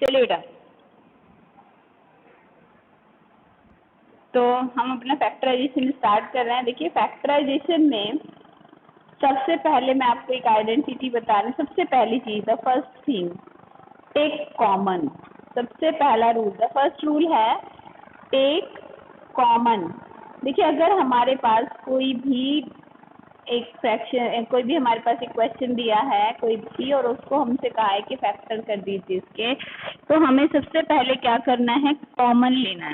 चलिए बेटा, तो हम अपना फैक्टराइजेशन स्टार्ट कर रहे हैं। देखिए फैक्टराइजेशन में सबसे पहले मैं आपको एक आइडेंटिटी बता रही हूँ। सबसे पहली चीज, the first thing, take common. सबसे पहला रूल, द फर्स्ट रूल है टेक कॉमन। देखिए अगर हमारे पास कोई भी एक फ्रैक्शन, कोई भी हमारे पास एक क्वेश्चन दिया है कोई भी, और उसको हमसे कहा है कि फैक्टर कर दीजिए इसके, तो हमें सबसे पहले क्या करना है, कॉमन लेना है।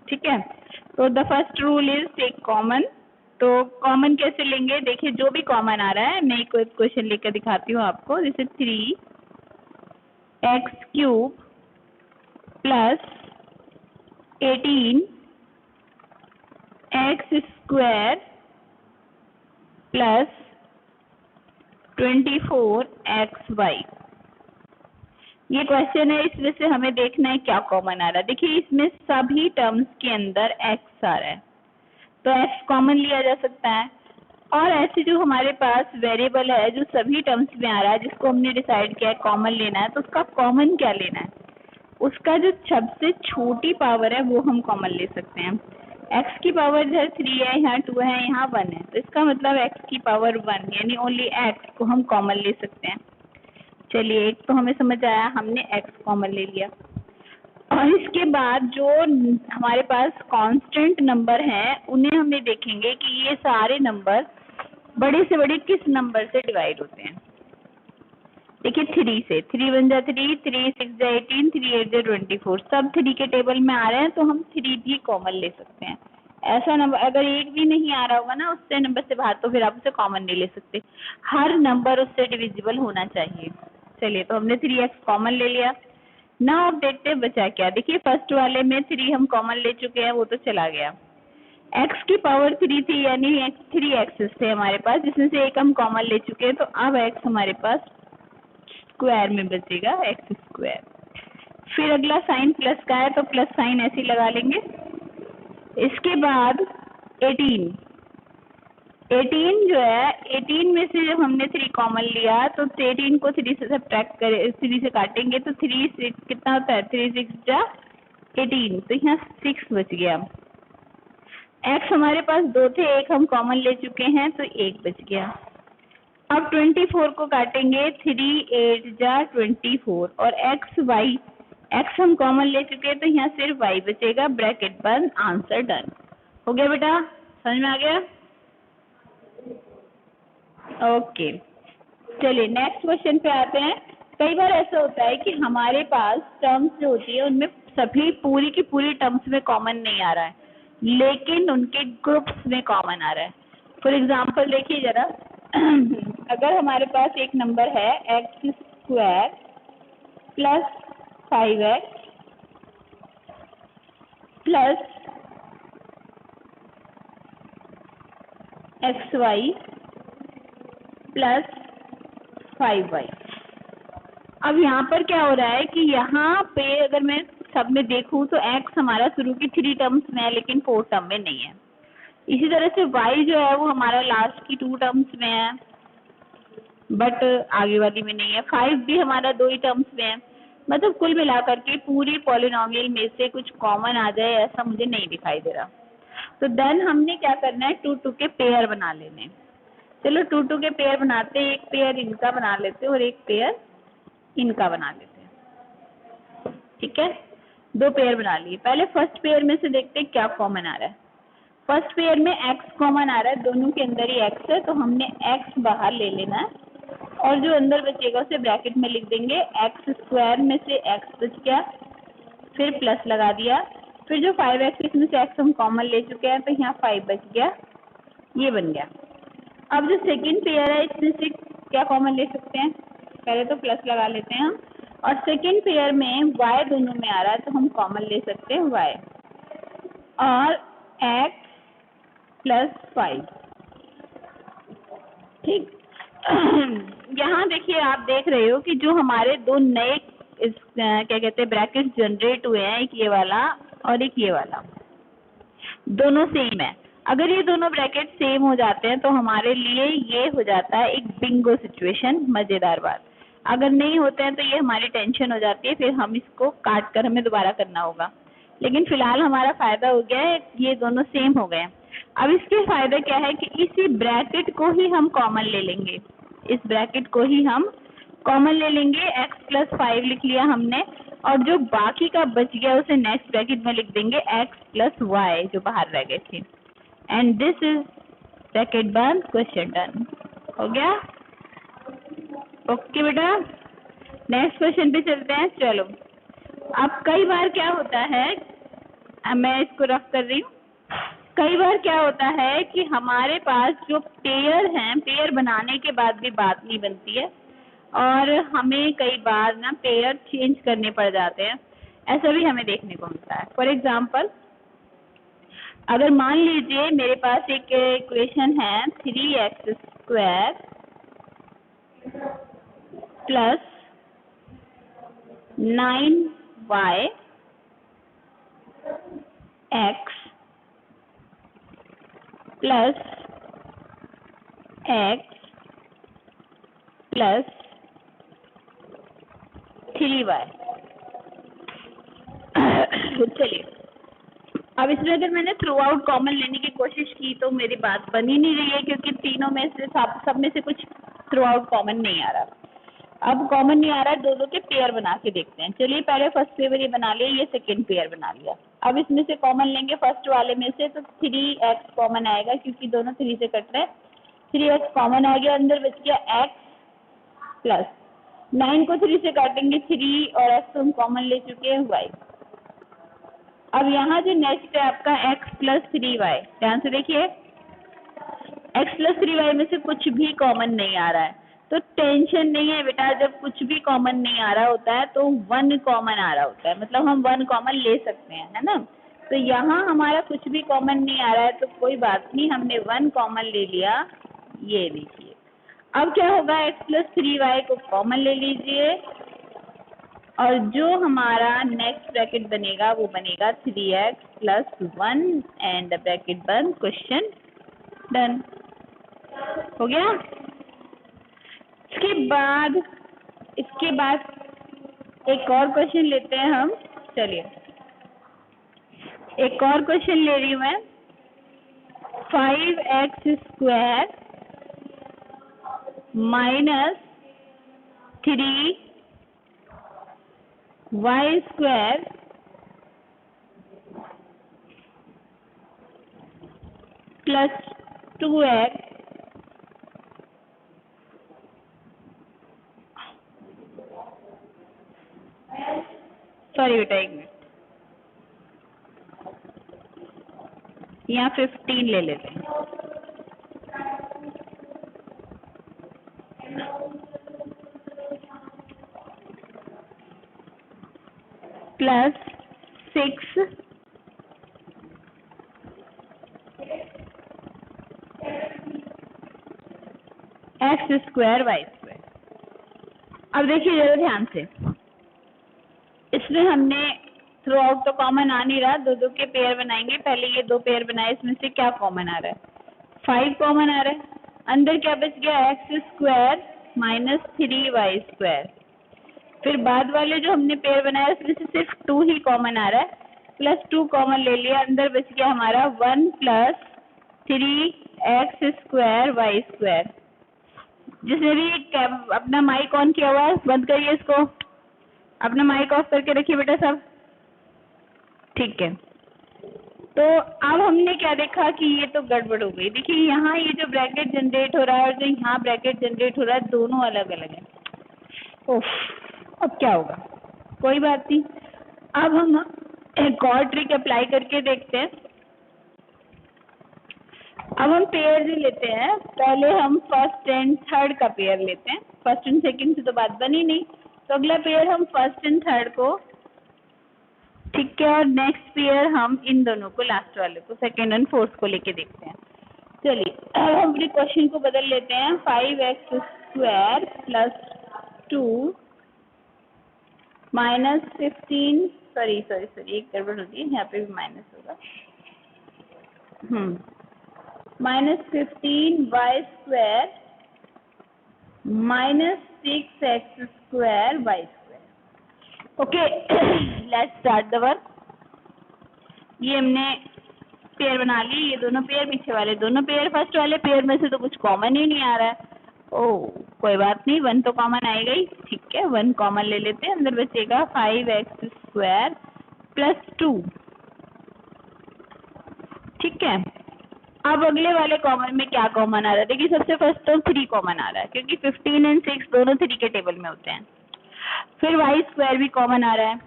ठीक है, तो the first rule is take common. तो कॉमन कैसे लेंगे, देखिए जो भी कॉमन आ रहा है, मैं एक क्वेश्चन लेकर दिखाती हूँ आपको। जैसे 3x³ plus 18x² plus 24xy, ये क्वेश्चन है। इसमें से हमें देखना है क्या कॉमन आ रहा है। देखिए इसमें सभी टर्म्स के अंदर x आ रहा है, तो x कॉमन लिया जा सकता है। और ऐसे जो हमारे पास वेरिएबल है जो सभी टर्म्स में आ रहा है, जिसको हमने डिसाइड किया है कॉमन लेना है, तो उसका कॉमन क्या लेना है, उसका जो सबसे छोटी पावर है वो हम कॉमन ले सकते हैं। x की पावर जो 3 है, यहाँ 2 है, यहाँ 1 है, तो इसका मतलब x की पावर 1 यानी ओनली x को हम कॉमन ले सकते हैं। चलिए एक तो हमें समझ आया, हमने x कॉमन ले लिया। और इसके बाद जो हमारे पास कांस्टेंट नंबर हैं उन्हें हमें देखेंगे कि ये सारे नंबर बड़े से बड़े किस नंबर से डिवाइड होते हैं। देखिए 3 से, 3 1 जा 3, 3 6 जा 18, 3 8 जा 24, सब 3 के टेबल में आ रहे हैं, तो हम 3 भी कॉमन ले सकते हैं। ऐसा नंबर अगर एक भी नहीं आ रहा होगा ना उससे नंबर से बाहर, तो फिर आप उसे कॉमन नहीं ले सकते, हर नंबर उससे डिविजिबल होना चाहिए। चलिए तो हमने 3x कॉमन ले लिया। ना अब देखते हैं बचा क्या। देखिए फर्स्ट वाले में 3 हम कॉमन ले चुके हैं, वो तो चला गया। x की पावर 3 थी यानी 3 एक्सेस थे हमारे पास, जिसमें से एक हम कॉमन ले चुके हैं, तो अब x हमारे पास स्क्वायर में बचेगा, x²। फिर अगला साइन प्लस का है, तो प्लस साइन ऐसे लगा लेंगे। इसके बाद 18 जो है, 18 में से जब हमने 3 कॉमन लिया, तो 18 को 3 से सब्ट्रैक्ट करें, 3 से काटेंगे तो 3 6 कितना होता है, 3 6 जा 18, तो यहाँ 6 बच गया। x हमारे पास 2 थे, एक हम कॉमन ले चुके हैं, तो 1 बच गया। अब 24 को काटेंगे, 3 8 जा 24, और x हम कॉमन ले चुके हैं, तो यहाँ सिर्फ y बचेगा, ब्रैकेट बंद, आंसर डन। हो गया बेटा, समझ में आ गया? ओके, चलिए नेक्स्ट क्वेश्चन पे आते हैं। कई बार ऐसा होता है कि हमारे पास टर्म्स जो होती है उनमें सभी पूरी की पूरी टर्म्स में कॉमन नहीं आ रहा है, लेकिन उनके ग्रुप्स में कॉमन आ रहा है। फॉर एग्जांपल देखिए जरा, अगर हमारे पास एक नंबर है x² plus 5x plus xy plus 5y। अब यहाँ पर क्या हो रहा है कि यहाँ पे अगर मैं सब में देखूँ तो x हमारा शुरू की 3 टर्म्स में है, लेकिन 4 टर्म में नहीं है। इसी तरह से y जो है वो हमारा लास्ट की 2 टर्म्स में है, बट आगे वाली में नहीं है। 5 भी हमारा 2 ही टर्म्स में है। मतलब कुल मिलाकर के पूरी पॉलिनोमियल में से कुछ कॉमन आ जाए ऐसा मुझे नहीं दिखाई दे रहा। तो देन हमने क्या करना है, 2 के पेयर बना लेने। चलो 2 के पेयर बनाते हैं, एक पेयर इनका बना लेते हैं और एक पेयर इनका बना लेते हैं। ठीक है, 2 पेयर बना लिए। पहले फर्स्ट पेयर में से देखते हैं क्या कॉमन आ रहा है। फर्स्ट पेयर में x कॉमन आ रहा है, दोनों के अंदर ही x है, तो हमने x बाहर ले लेना है, और जो अंदर बचेगा उसे ब्रैकेट में लिख देंगे। x² में से x बच गया, फिर प्लस लगा दिया, फिर जो 5x इसमें से x हम कॉमन ले चुके हैं, तो यहाँ 5 बच गया, ये बन गया। अब जो सेकंड पेयर है इसमें से क्या कॉमन ले सकते हैं, पहले तो प्लस लगा लेते हैं हम, और सेकंड पेयर में y दोनों में आ रहा है, तो हम कॉमन ले सकते हैं y, और x प्लस 5। ठीक, यहाँ देखिए आप देख रहे हो कि जो हमारे 2 नए क्या कहते हैं ब्रैकेट्स जनरेट हुए हैं, एक ये वाला और एक ये वाला, दोनों सेम है। अगर ये दोनों ब्रैकेट सेम हो जाते हैं तो हमारे लिए ये हो जाता है एक बिंगो सिचुएशन, मजेदार बात। अगर नहीं होते हैं तो ये हमारी टेंशन हो जाती है, फिर हम इसको काट कर हमें दोबारा करना होगा। लेकिन फिलहाल हमारा फायदा हो गया है, ये दोनों सेम हो गए। अब इसके फायदा क्या है कि इसी ब्रैकेट को ही हम कॉमन ले लेंगे, इस ब्रैकेट को ही हम कॉमन ले लेंगे। x प्लस 5 लिख लिया हमने, और जो बाकी का बच गया उसे नेक्स्ट ब्रैकेट में लिख देंगे x प्लस वाई जो बाहर रह गए थे। एंड दिस इज ब्रैकेट बंद, क्वेश्चन डन हो गया। ओके बेटा, नेक्स्ट क्वेश्चन पे चलते हैं। चलो, अब कई बार क्या होता है, मैं इसको रफ कर रही हूँ। कई बार क्या होता है कि हमारे पास जो पेयर हैं, पेयर बनाने के बाद भी बात नहीं बनती है, और हमें कई बार ना पेयर चेंज करने पड़ जाते हैं, ऐसा भी हमें देखने को मिलता है। फॉर एग्जाम्पल, अगर मान लीजिए मेरे पास एक इक्वेशन है 3x square plus 9y x plus x plus 3y। चलिए, अब इसमें अगर मैंने थ्रू आउट कॉमन लेने की कोशिश की तो मेरी बात बन ही नहीं रही है, क्योंकि तीनों में से सब में से कुछ थ्रू आउट कॉमन नहीं आ रहा। अब कॉमन नहीं आ रहा है, दो के पेयर बना के देखते हैं। चलिए, पहले फर्स्ट पेयर ये बना लिया, ये सेकंड पेयर बना लिया। अब इसमें से कॉमन लेंगे फर्स्ट वाले में से, तो 3x कॉमन आएगा, क्योंकि दोनों 3 से कट रहे हैं। 3x कॉमन आ गया, अंदर बच गया x प्लस 9 को 3 से काटेंगे 3, और x तो हम कॉमन ले चुके हैं y। अब यहाँ जो नेक्स्ट है आपका x प्लस 3y, ध्यान से देखिए, x प्लस 3y में से कुछ भी कॉमन नहीं आ रहा है, तो टेंशन नहीं है बेटा। जब कुछ भी कॉमन नहीं आ रहा होता है तो 1 कॉमन आ रहा होता है, मतलब हम 1 कॉमन ले सकते हैं, है ना। तो यहाँ हमारा कुछ भी कॉमन नहीं आ रहा है, तो कोई बात नहीं, हमने 1 कॉमन ले लिया। ये देखिए, अब क्या होगा, x प्लस 3y को कॉमन ले लीजिए, और जो हमारा नेक्स्ट ब्रैकेट बनेगा वो बनेगा 3x प्लस 1 एंड ब्रैकेट बंद, क्वेश्चन डन हो गया। इसके बाद एक और क्वेश्चन लेते हैं हम। चलिए, एक और क्वेश्चन ले रही हूँ मैं। 5x square minus 3y square plus 2x sorry बेटा, एक मिनट, यहाँ 15 ले लेते हैं। Plus 6 x square y square. अब देखिए जरा ध्यान से, इसमें हमने थ्रू आउट तो कॉमन आ नहीं रहा, दो के पेयर बनाएंगे। पहले ये 2 पेयर बनाए, इसमें से क्या कॉमन आ रहा है, 5 कॉमन आ रहा है। अंदर क्या बच गया, x square minus 3y square. फिर बाद वाले जो हमने पेयर बनाया उसमें से सिर्फ 2 ही कॉमन आ रहा है, प्लस 2 कॉमन ले लिया, अंदर बच गया हमारा 1 plus 3x square y square. जिसने भी अपना माइक ऑन किया हुआ है बंद करिए इसको, अपना माइक ऑफ करके रखिए बेटा सब, ठीक है। तो अब हमने क्या देखा कि ये तो गड़बड़ हो गई। देखिए यहाँ ये जो ब्रैकेट जनरेट हो रहा है और जो यहाँ ब्रैकेट जनरेट हो रहा है, दोनों अलग अलग है। ओफ, अब क्या होगा, कोई बात नहीं, अब हम एक और ट्रिक अप्लाई करके देखते हैं। अब हम पेयर ही लेते हैं। पहले हम फर्स्ट एंड थर्ड का पेयर लेते हैं, फर्स्ट एंड सेकंड से तो बात बनी नहीं, तो अगला पेयर हम फर्स्ट एंड थर्ड को, ठीक है, और नेक्स्ट पेयर हम इन दोनों को, लास्ट वाले को, सेकंड एंड फोर्थ को लेके देखते हैं। चलिए, अब हम अपने क्वेश्चन को बदल लेते हैं। 5x square plus 2 minus 15, sorry एक गड़बड़ होती है, यहाँ पे भी माइनस होगा, minus 15y square -6x² y²। Okay, let's start the work. ये हमने पेयर बना ली, ये दोनों पेयर, पीछे वाले दोनों पेयर। फर्स्ट वाले पेयर में से तो कुछ कॉमन ही नहीं आ रहा है। ओह कोई बात नहीं, 1 तो कॉमन आएगा ही। ठीक है, 1 कॉमन ले लेते हैं। अंदर बचेगा 5x² + 2। ठीक है, अब अगले वाले कॉमन में क्या कॉमन आ रहा है? देखिए सबसे फर्स्ट तो 3 कॉमन आ रहा है, क्योंकि 15 और 6 दोनों 3 के टेबल में होते हैं। फिर y² भी कॉमन आ रहा है,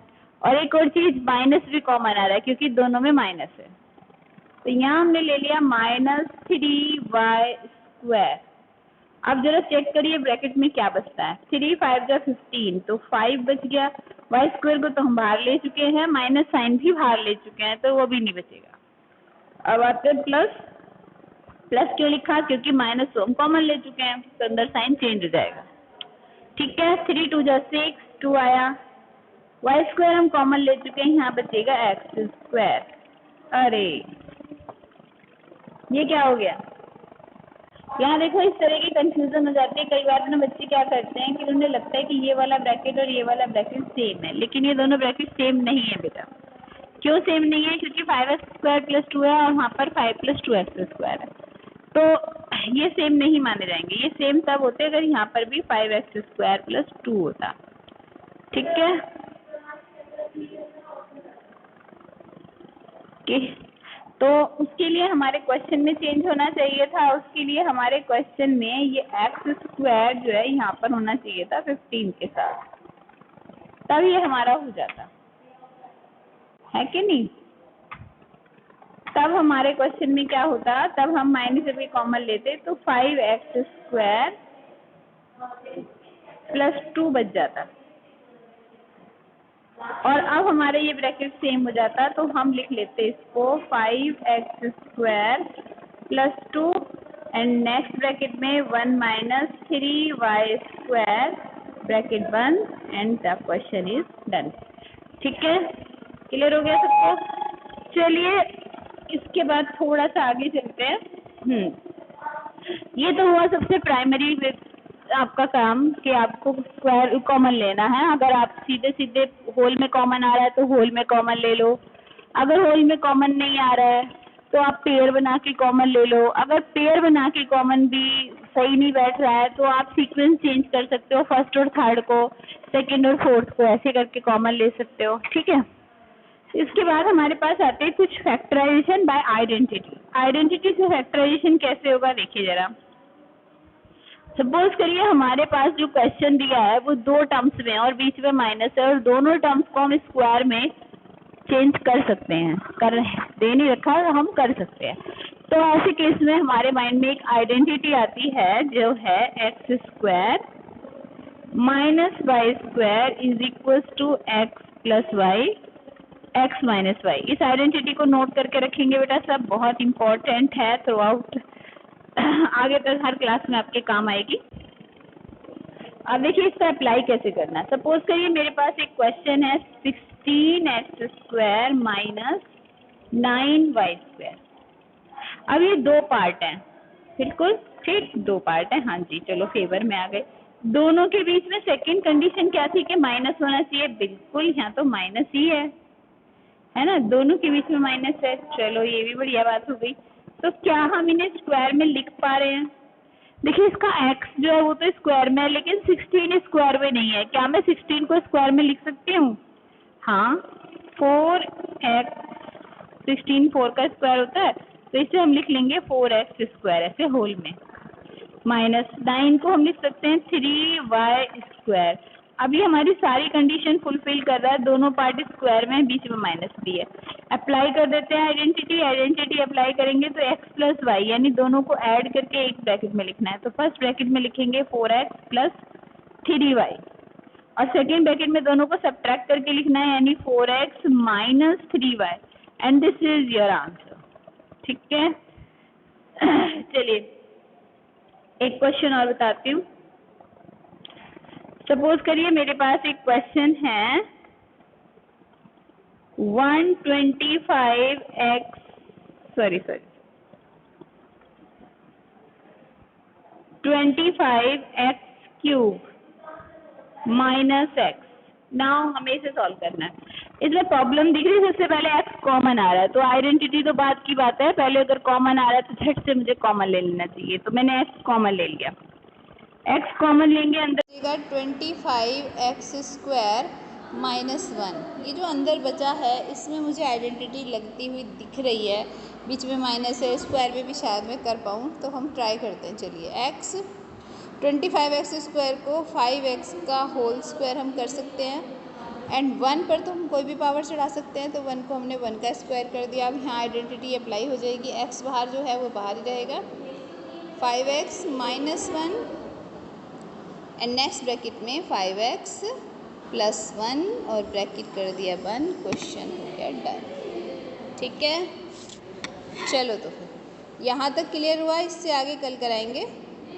और एक और चीज माइनस भी कॉमन आ रहा है, क्योंकि दोनों में माइनस है। तो यहाँ हमने ले लिया -3y²। अब जरा चेक करिए ब्रैकेट में क्या बचता है। 3 5 जा 15, तो 5 बच गया। y² को तो हम बाहर ले चुके हैं, माइनस साइन भी बाहर ले चुके हैं, तो वो भी नहीं बचेगा। अब आते हैं प्लस। प्लस क्यों लिखा? क्योंकि माइनस तो हम कॉमन ले चुके हैं, तो अंदर साइन चेंज हो जाएगा। ठीक है, 3 2 जा 6, 2 आया। y² हम कॉमन ले चुके हैं, यहाँ बचेगा x²। अरे ये क्या हो गया? यहाँ देखो इस तरह की कंफ्यूजन हो जाती है। कई बार ना बच्चे क्या करते हैं कि उन्हें लगता है कि ये वाला ब्रैकेट और ये वाला ब्रैकेट सेम है, लेकिन ये दोनों ब्रैकेट सेम नहीं है बेटा। क्यों सेम नहीं है? क्योंकि 5x² + 2 है और वहाँ पर 5 + 2x² है, तो ये सेम नहीं माने जाएंगे। ये सेम तब होते अगर यहाँ पर भी 5x² + 2 होता। ठीक है, तो उसके लिए हमारे क्वेश्चन में चेंज होना चाहिए था। उसके लिए हमारे क्वेश्चन में ये x² जो है यहाँ पर होना चाहिए था 15 के साथ, तब ये हमारा हो जाता है कि नहीं? तब हमारे क्वेश्चन में क्या होता, तब हम माइनस जब भी कॉमन लेते तो 5x² + 2 बच जाता, और अब हमारे ये ब्रैकेट सेम हो जाता। तो हम लिख लेते इसको 5x² + 2 एंड नेक्स्ट ब्रैकेट में 1 - 3y² ब्रैकेट बंद, and the question is done. ठीक है, क्लियर हो गया सबको? चलिए इसके बाद थोड़ा सा आगे चलते हैं। ये तो हुआ सबसे प्राइमरी आपका काम कि आपको स्क्वायर कॉमन लेना है। अगर आप सीधे सीधे होल में कॉमन आ रहा है तो होल में कॉमन ले लो। अगर होल में कॉमन नहीं आ रहा है तो आप पेयर बना के कॉमन ले लो। अगर पेयर बना के कॉमन भी सही नहीं बैठ रहा है तो आप सीक्वेंस चेंज कर सकते हो, फर्स्ट और थर्ड को, सेकंड और फोर्थ को, ऐसे करके कॉमन ले सकते हो। ठीक है, इसके बाद हमारे पास आते हैं कुछ फैक्टराइजेशन बाय आइडेंटिटी। आइडेंटिटी से फैक्टराइजेशन कैसे होगा देखिए जरा। सपोज करिए हमारे पास जो क्वेश्चन दिया है वो 2 टर्म्स में और बीच में माइनस है, और दोनों टर्म्स को हम स्क्वायर में चेंज कर सकते हैं। कर दे नहीं रखा, हम कर सकते हैं। तो ऐसे केस में हमारे माइंड में एक आइडेंटिटी आती है जो है x² - y² = x + y, x - y। इस आइडेंटिटी को नोट करके रखेंगे बेटा, सब बहुत इंपॉर्टेंट है थ्रू आउट, आगे तक हर क्लास में आपके काम आएगी। अब देखिए इसका अप्लाई कैसे करना है। सपोज करिए मेरे पास एक क्वेश्चन है 16x² - 9y²। अब ये 2 पार्ट हैं, बिल्कुल ठीक 2 पार्ट हैं। हाँ जी, चलो फेवर में आ गए। दोनों के बीच में सेकंड कंडीशन क्या थी कि माइनस होना चाहिए। बिल्कुल, यहाँ तो माइनस ही है ना, दोनों के बीच में माइनस है। चलो ये भी बढ़िया बात हो गई। तो क्या हम इन्हें स्क्वायर में लिख पा रहे हैं? देखिए इसका x जो है वो तो स्क्वायर में है, लेकिन 16 स्क्वायर में नहीं है। क्या मैं 16 को स्क्वायर में लिख सकती हूँ? हाँ, 4x, 16 4 का स्क्वायर होता है, तो इसे हम लिख लेंगे 4x², ऐसे होल में। -9 को हम लिख सकते हैं 3y²। अभी हमारी सारी कंडीशन फुलफिल कर रहा है, दोनों पार्ट स्क्वायर में, बीच में माइनस भी है। अप्लाई कर देते हैं आइडेंटिटी अप्लाई करेंगे तो x + y, यानी दोनों को ऐड करके एक ब्रैकेट में लिखना है। तो फर्स्ट ब्रैकेट में लिखेंगे 4x + 3y, और सेकेंड ब्रैकेट में दोनों को सब्ट्रैक्ट करके लिखना है, यानी 4x - 3y, and this is your answer. ठीक है, चलिए एक क्वेश्चन और बताती हूँ। सपोज करिए मेरे पास एक क्वेश्चन है 125x 25x cube minus x. Now हमें इसे सॉल्व करना है। इसमें प्रॉब्लम दिख रही है, सबसे पहले एक्स कॉमन आ रहा है, तो आइडेंटिटी तो बात की बात है, पहले अगर कॉमन आ रहा है तो झट से मुझे कॉमन ले लेना चाहिए, तो मैंने एक्स कॉमन ले लिया। एक्स कॉमन लेंगे अंदर 25x² माइनस 1। ये जो अंदर बचा है इसमें मुझे आइडेंटिटी लगती हुई दिख रही है, बीच में माइनस है, स्क्वायर में भी शायद मैं कर पाऊँ, तो हम ट्राई करते हैं। चलिए x 25x² को 5x का होल स्क्वायर हम कर सकते हैं, एंड 1 पर तो हम कोई भी पावर चढ़ा सकते हैं, तो 1 को हमने 1 का स्क्वायर कर दिया। अब यहाँ आइडेंटिटी अप्लाई हो जाएगी, x बाहर जो है वो बाहर ही रहेगा, 5x minus 1 and next bracket में 5x प्लस 1 और ब्रैकेट कर दिया बंद, क्वेश्चन हो गया डन। ठीक है, चलो तो फिर यहाँ तक क्लियर हुआ, इससे आगे कल कराएंगे।